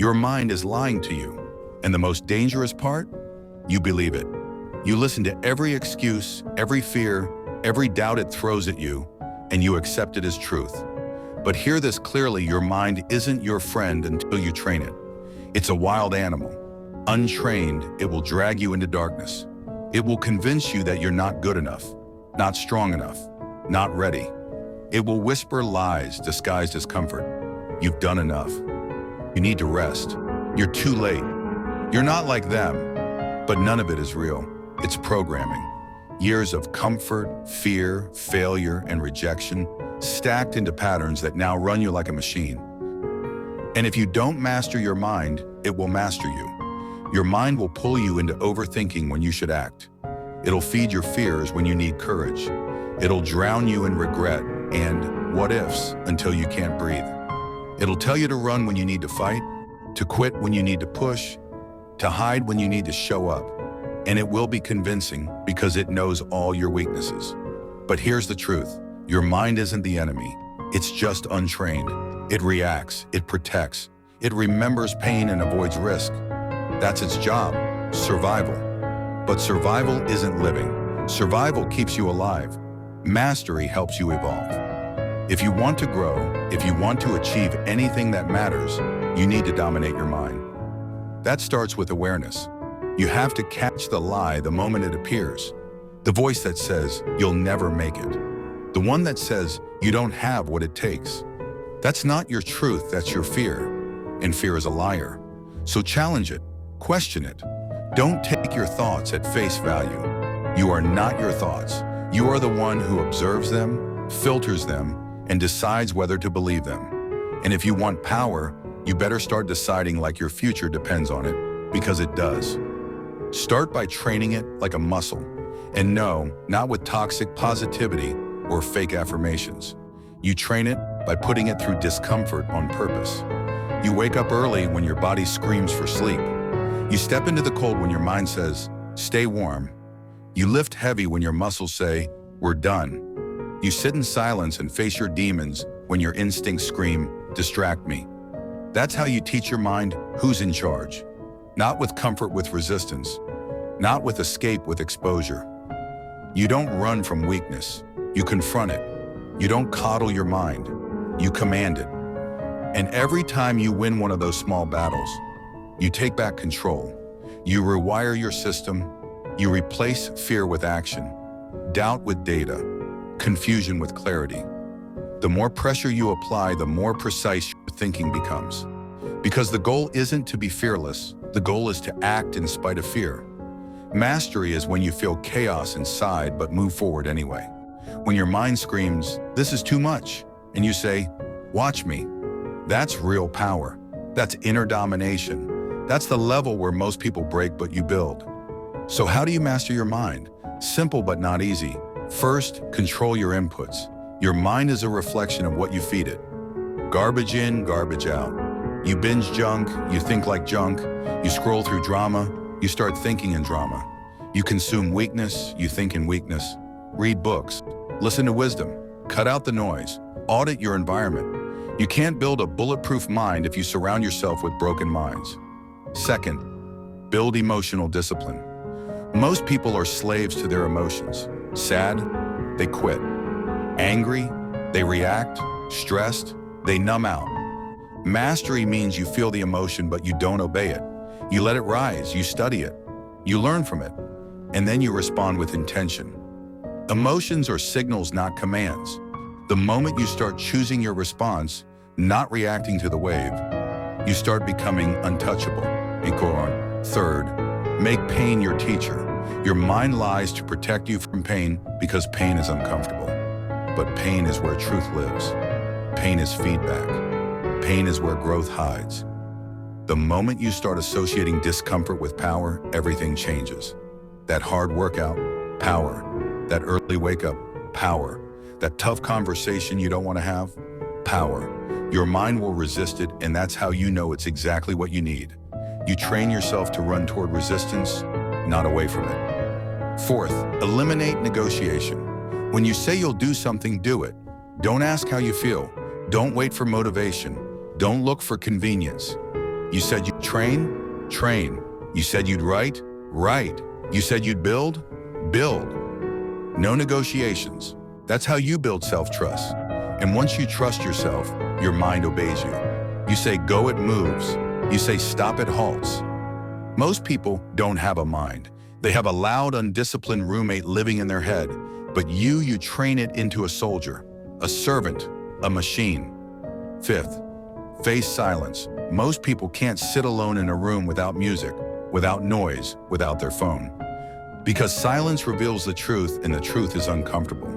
Your mind is lying to you. And the most dangerous part? You believe it. You listen to every excuse, every fear, every doubt it throws at you, and you accept it as truth. But hear this clearly, your mind isn't your friend until you train it. It's a wild animal. Untrained, it will drag you into darkness. It will convince you that you're not good enough, not strong enough, not ready. It will whisper lies disguised as comfort. You've done enough. You need to rest. You're too late. You're not like them. But none of it is real. It's programming. Years of comfort, fear, failure, and rejection stacked into patterns that now run you like a machine. And if you don't master your mind, it will master you. Your mind will pull you into overthinking when you should act. It'll feed your fears when you need courage. It'll drown you in regret and what ifs until you can't breathe. It'll tell you to run when you need to fight, to quit when you need to push, to hide when you need to show up. And it will be convincing because it knows all your weaknesses. But here's the truth. Your mind isn't the enemy. It's just untrained. It reacts, it protects, it remembers pain and avoids risk. That's its job, survival. But survival isn't living. Survival keeps you alive. Mastery helps you evolve. If you want to grow, if you want to achieve anything that matters, you need to dominate your mind. That starts with awareness. You have to catch the lie the moment it appears. The voice that says, you'll never make it. The one that says, you don't have what it takes. That's not your truth, that's your fear. And fear is a liar. So challenge it, question it. Don't take your thoughts at face value. You are not your thoughts. You are the one who observes them, filters them, and decides whether to believe them. And if you want power, you better start deciding like your future depends on it, because it does. Start by training it like a muscle. And no, not with toxic positivity or fake affirmations. You train it by putting it through discomfort on purpose. You wake up early when your body screams for sleep. You step into the cold when your mind says, stay warm. You lift heavy when your muscles say, we're done. You sit in silence and face your demons when your instincts scream, distract me. That's how you teach your mind who's in charge. Not with comfort with resistance, not with escape with exposure. You don't run from weakness, you confront it. You don't coddle your mind, you command it. And every time you win one of those small battles, you take back control. You rewire your system, you replace fear with action, doubt with data, confusion with clarity. The more pressure you apply, the more precise your thinking becomes. Because the goal isn't to be fearless, the goal is to act in spite of fear. Mastery is when you feel chaos inside but move forward anyway. When your mind screams, this is too much, and you say, watch me. That's real power. That's inner domination. That's the level where most people break but you build. So how do you master your mind? Simple but not easy. First, control your inputs. Your mind is a reflection of what you feed it. Garbage in, garbage out. You binge junk, you think like junk. You scroll through drama, you start thinking in drama. You consume weakness, you think in weakness. Read books, listen to wisdom, cut out the noise, audit your environment. You can't build a bulletproof mind if you surround yourself with broken minds. Second, build emotional discipline. Most people are slaves to their emotions. Sad, they quit. Angry, they react. Stressed, they numb out. Mastery means you feel the emotion but you don't obey it. You let it rise, you study it, you learn from it, and then you respond with intention. Emotions are signals, not commands. The moment you start choosing your response, not reacting to the wave, you start becoming untouchable. Third, make pain your teacher. Your mind lies to protect you from pain because pain is uncomfortable. But pain is where truth lives. Pain is feedback. Pain is where growth hides. The moment you start associating discomfort with power, everything changes. That hard workout, power. That early wake up, power. That tough conversation you don't want to have, power. Your mind will resist it, and that's how you know it's exactly what you need. You train yourself to run toward resistance, not away from it. Fourth, eliminate negotiation. When you say you'll do something, do it. Don't ask how you feel. Don't wait for motivation. Don't look for convenience. You said you'd train? Train. You said you'd write? Write. You said you'd build? Build. No negotiations. That's how you build self-trust. And once you trust yourself, your mind obeys you. You say go, it moves. You say stop, it halts. Most people don't have a mind. They have a loud, undisciplined roommate living in their head. But you train it into a soldier, a servant, a machine. Fifth, face silence. Most people can't sit alone in a room without music, without noise, without their phone. Because silence reveals the truth, and the truth is uncomfortable.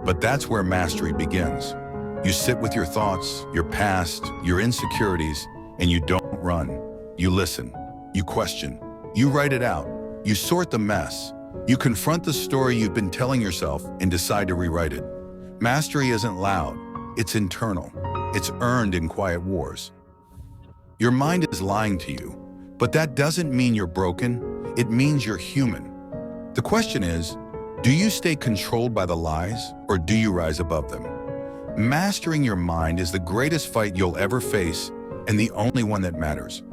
But that's where mastery begins. You sit with your thoughts, your past, your insecurities, and you don't run. You listen, you question, you write it out, you sort the mess, you confront the story you've been telling yourself and decide to rewrite it. Mastery isn't loud, it's internal. It's earned in quiet wars. Your mind is lying to you, but that doesn't mean you're broken, it means you're human. The question is, do you stay controlled by the lies, or do you rise above them? Mastering your mind is the greatest fight you'll ever face, and the only one that matters.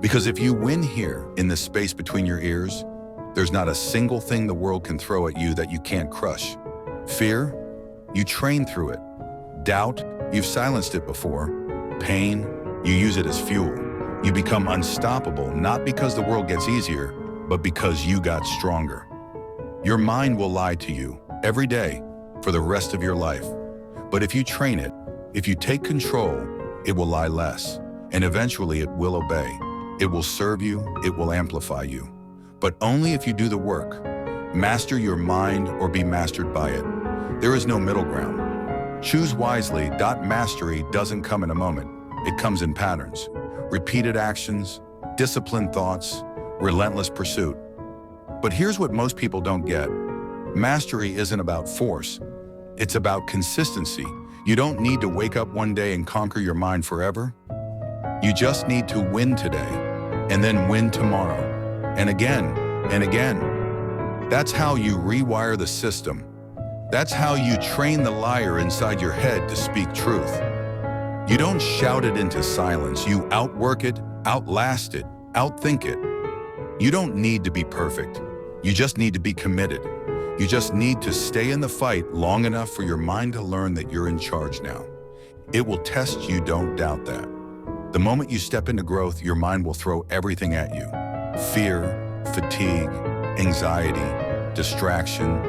Because if you win here, in the space between your ears, there's not a single thing the world can throw at you that you can't crush. Fear? You train through it. Doubt? You've silenced it before. Pain? You use it as fuel. You become unstoppable, not because the world gets easier, but because you got stronger. Your mind will lie to you every day for the rest of your life. But if you train it, if you take control, it will lie less, and eventually it will obey. It will serve you, it will amplify you. But only if you do the work. Master your mind or be mastered by it. There is no middle ground. Choose wisely. Mastery doesn't come in a moment. It comes in patterns, repeated actions, disciplined thoughts, relentless pursuit. But here's what most people don't get. Mastery isn't about force. It's about consistency. You don't need to wake up one day and conquer your mind forever. You just need to win today, and then win tomorrow, and again, and again. That's how you rewire the system. That's how you train the liar inside your head to speak truth. You don't shout it into silence. You outwork it, outlast it, outthink it. You don't need to be perfect. You just need to be committed. You just need to stay in the fight long enough for your mind to learn that you're in charge now. It will test you, don't doubt that. The moment you step into growth, your mind will throw everything at you. Fear, fatigue, anxiety, distraction,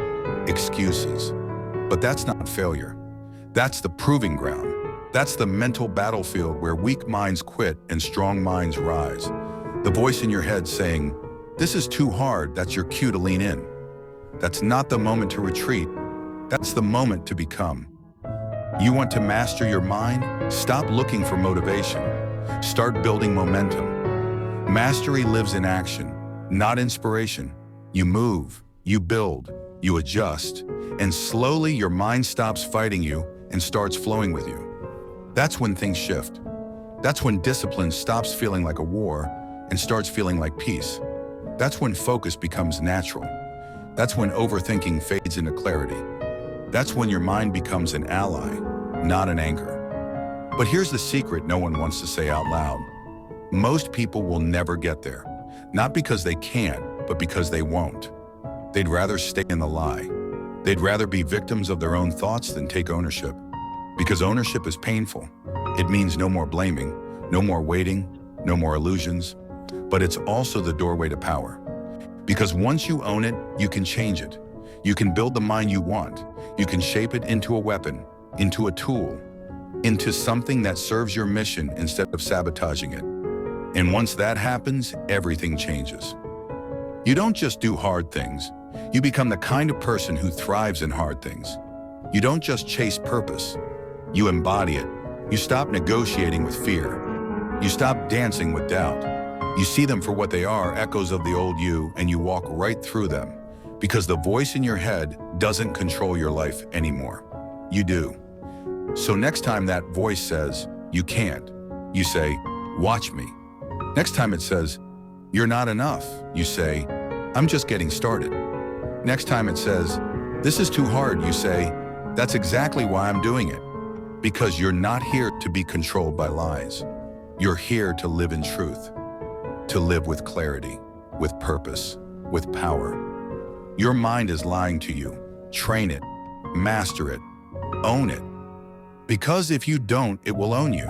excuses. But that's not failure. That's the proving ground. That's the mental battlefield where weak minds quit and strong minds rise. The voice in your head saying, "This is too hard," that's your cue to lean in. That's not the moment to retreat. That's the moment to become. You want to master your mind? Stop looking for motivation. Start building momentum. Mastery lives in action, not inspiration. You move, you build, you adjust, and slowly your mind stops fighting you and starts flowing with you. That's when things shift. That's when discipline stops feeling like a war and starts feeling like peace. That's when focus becomes natural. That's when overthinking fades into clarity. That's when your mind becomes an ally, not an anchor. But here's the secret no one wants to say out loud. Most people will never get there. Not because they can't, but because they won't. They'd rather stay in the lie. They'd rather be victims of their own thoughts than take ownership. Because ownership is painful. It means no more blaming, no more waiting, no more illusions. But it's also the doorway to power. Because once you own it, you can change it. You can build the mind you want. You can shape it into a weapon, into a tool, into something that serves your mission instead of sabotaging it. And once that happens, everything changes. You don't just do hard things. You become the kind of person who thrives in hard things. You don't just chase purpose. You embody it. You stop negotiating with fear. You stop dancing with doubt. You see them for what they are, echoes of the old you, and you walk right through them. Because the voice in your head doesn't control your life anymore. You do. So next time that voice says, "You can't," you say, "Watch me." Next time it says, "You're not enough," you say, "I'm just getting started." Next time it says, "This is too hard," you say, "That's exactly why I'm doing it." Because you're not here to be controlled by lies. You're here to live in truth, to live with clarity, with purpose, with power. Your mind is lying to you. Train it, master it, own it. Because if you don't, it will own you.